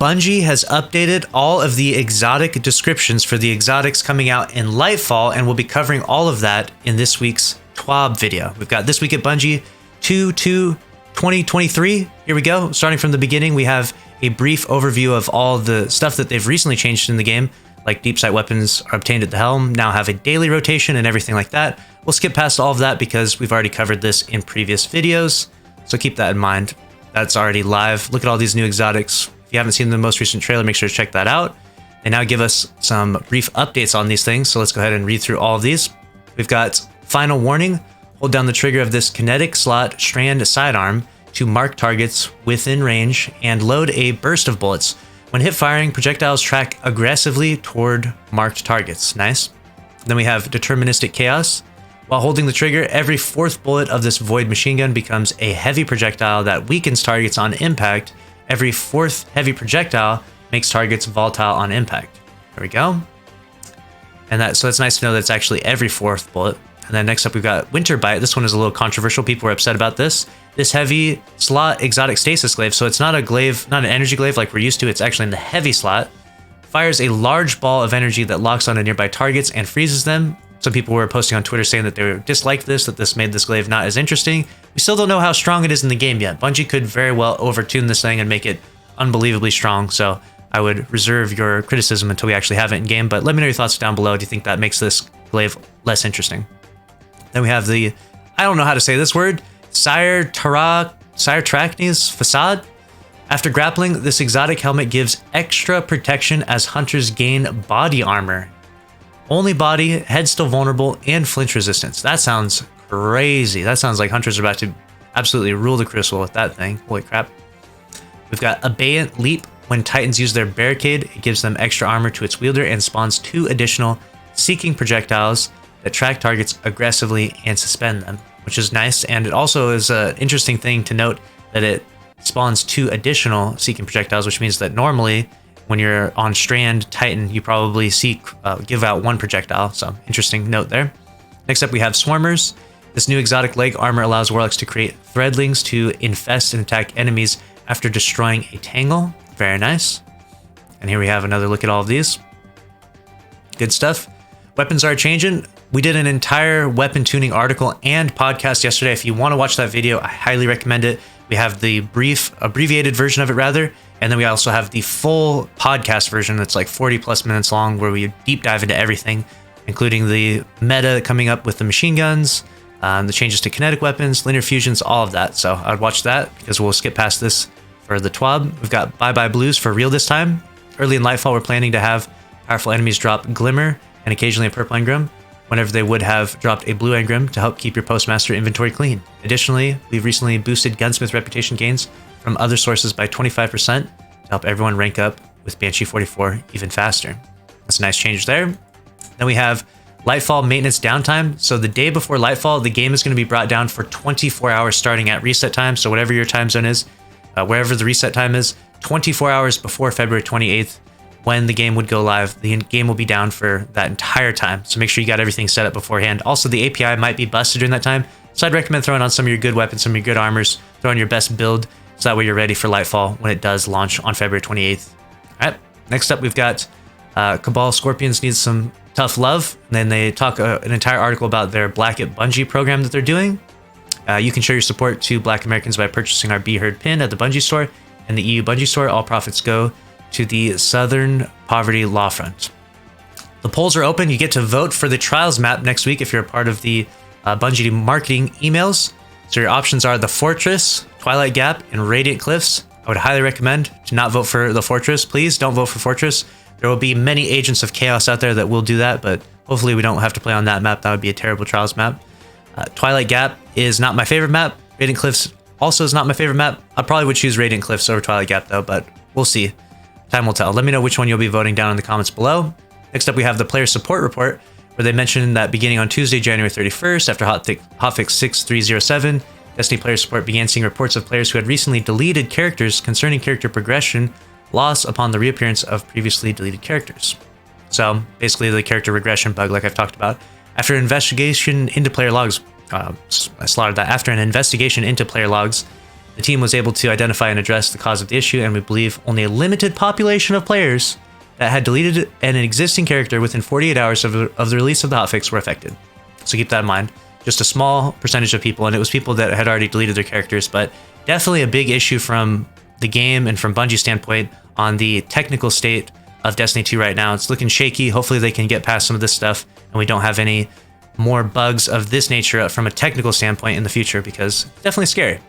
Bungie has updated all of the exotic descriptions for the exotics coming out in Lightfall, and we'll be covering all of that in this week's Twab video. We've got This Week at Bungie 2/2/2023. Here we go. Starting from the beginning, we have a brief overview of all the stuff that they've recently changed in the game, like deep sight weapons are obtained at the helm, now have a daily rotation and everything like that. We'll skip past all of that because we've already covered this in previous videos, so keep that in mind. That's already live. Look at all these new exotics. If you haven't seen the most recent trailer, make sure to check that out. They now give us some brief updates on these things, so let's go ahead and read through all of these. We've got final warning. Hold down the trigger of this kinetic slot strand sidearm to mark targets within range and load a burst of bullets. When hip firing, projectiles track aggressively toward marked targets. Nice. Then we have deterministic chaos. While holding the trigger, every fourth bullet of this void machine gun becomes a heavy projectile that weakens targets on impact. Every fourth heavy projectile makes targets volatile on impact. There we go. And so that's nice to know that it's actually every fourth bullet. And then next up, we've got Winter Bite. This one is a little controversial. People were upset about this. This heavy slot exotic stasis glaive. So it's not a glaive, not an energy glaive like we're used to. It's actually in the heavy slot. Fires a large ball of energy that locks onto nearby targets and freezes them. Some people were posting on Twitter saying that they disliked this, that this made this glaive not as interesting. We still don't know how strong it is in the game yet. Bungie could very well overtune this thing and make it unbelievably strong. So I would reserve your criticism until we actually have it in game. But let me know your thoughts down below. Do you think that makes this glaive less interesting? Then we have the, I don't know how to say this word, Sire Trachni's Facade. After grappling, this exotic helmet gives extra protection as hunters gain body armor. Only body, head still vulnerable, and flinch resistance. That sounds crazy. That sounds like hunters are about to absolutely rule the crucible with that thing. Holy crap. We've got Abeyant Leap. When Titans use their barricade, it gives them extra armor to its wielder and spawns 2 additional seeking projectiles that track targets aggressively and suspend them, which is nice. And it also is an interesting thing to note that it spawns 2 additional seeking projectiles, which means that normally when you're on Strand Titan, you probably give out 1 projectile. So interesting note there. Next up, we have Swarmers. This new exotic leg armor allows warlocks to create threadlings to infest and attack enemies after destroying a tangle. Very nice. And here we have another look at all of these. Good stuff. Weapons are changing. We did an entire weapon tuning article and podcast yesterday. If you want to watch that video, I highly recommend it. We have the brief, abbreviated version of it rather, and then we also have the full podcast version that's like 40 plus minutes long where we deep dive into everything, including the meta coming up with the machine guns, the changes to kinetic weapons, linear fusions, all of that. So I'd watch that because we'll skip past this for the Twab. We've got Bye Bye Blues for real this time. Early in Lightfall, we're planning to have powerful enemies drop Glimmer and occasionally a purple engram, whenever they would have dropped a blue engram to help keep your postmaster inventory clean. Additionally, we've recently boosted gunsmith reputation gains from other sources by 25% to help everyone rank up with Banshee 44 even faster. That's a nice change there. Then we have Lightfall maintenance downtime. So the day before Lightfall, the game is going to be brought down for 24 hours starting at reset time. So whatever your time zone is, wherever the reset time is, 24 hours before February 28th, when the game would go live, the game will be down for that entire time. So make sure you got everything set up beforehand. Also, the API might be busted during that time. So I'd recommend throwing on some of your good weapons, some of your good armors, throw on your best build, so that way you're ready for Lightfall when it does launch on February 28th. All right, next up, we've got Cabal Scorpions needs some tough love. And then they talk an entire article about their Black at Bungie program that they're doing. You can show your support to Black Americans by purchasing our Be Heard pin at the Bungie store and the EU Bungie store. All profits go to the Southern Poverty Law Front. The polls are open. You get to vote for the Trials map next week if you're a part of the Bungie marketing emails. So your options are the Fortress, Twilight Gap, and Radiant Cliffs. I would highly recommend to not vote for the Fortress. Please don't vote for Fortress. There will be many agents of chaos out there that will do that, but hopefully we don't have to play on that map. That would be a terrible Trials map. Twilight Gap is not my favorite map. Radiant Cliffs also is not my favorite map. I probably would choose Radiant Cliffs over Twilight Gap though, but we'll see. Time will tell. Let me know which one you'll be voting down in the comments below. Next up, we have the player support report, where they mentioned that beginning on Tuesday, January 31st, after hotfix 6307, Destiny player support began seeing reports of players who had recently deleted characters concerning character progression loss upon the reappearance of previously deleted characters. So basically the character regression bug like I've talked about. After an investigation into player logs, I slaughtered that. After an investigation into player logs, The team was able to identify and address the cause of the issue, and we believe only a limited population of players that had deleted an existing character within 48 hours of the release of the hotfix were affected. So keep that in mind. Just a small percentage of people, and it was people that had already deleted their characters, but definitely a big issue from the game and from Bungie's standpoint on the technical state of Destiny 2 right now. It's looking shaky. Hopefully they can get past some of this stuff and we don't have any more bugs of this nature from a technical standpoint in the future, because it's definitely scary.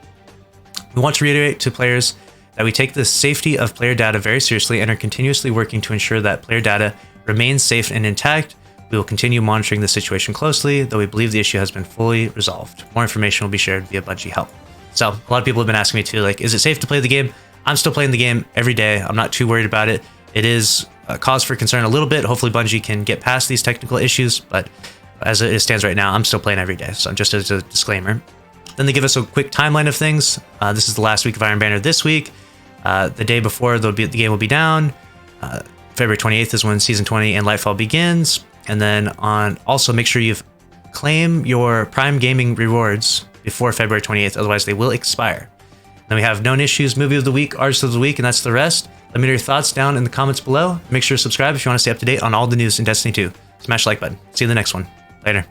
We want to reiterate to players that we take the safety of player data very seriously and are continuously working to ensure that player data remains safe and intact. We will continue monitoring the situation closely, though we believe the issue has been fully resolved. More information will be shared via Bungie help. So a lot of people have been asking me too, like, is it safe to play the game? I'm still playing the game every day. I'm not too worried about it. It is a cause for concern a little bit. Hopefully Bungie can get past these technical issues, but as it stands right now, I'm still playing every day. So just as a disclaimer. Then they give us a quick timeline of things. This is the last week of Iron Banner this week. The day before, the game will be down. February 28th is when Season 20 and Lightfall begins. And then also make sure you've claim your Prime Gaming rewards before February 28th, otherwise they will expire. Then we have Known Issues, Movie of the Week, Artist of the Week, and that's the rest. Let me know your thoughts down in the comments below. Make sure to subscribe if you want to stay up to date on all the news in Destiny 2. Smash the like button. See you in the next one. Later.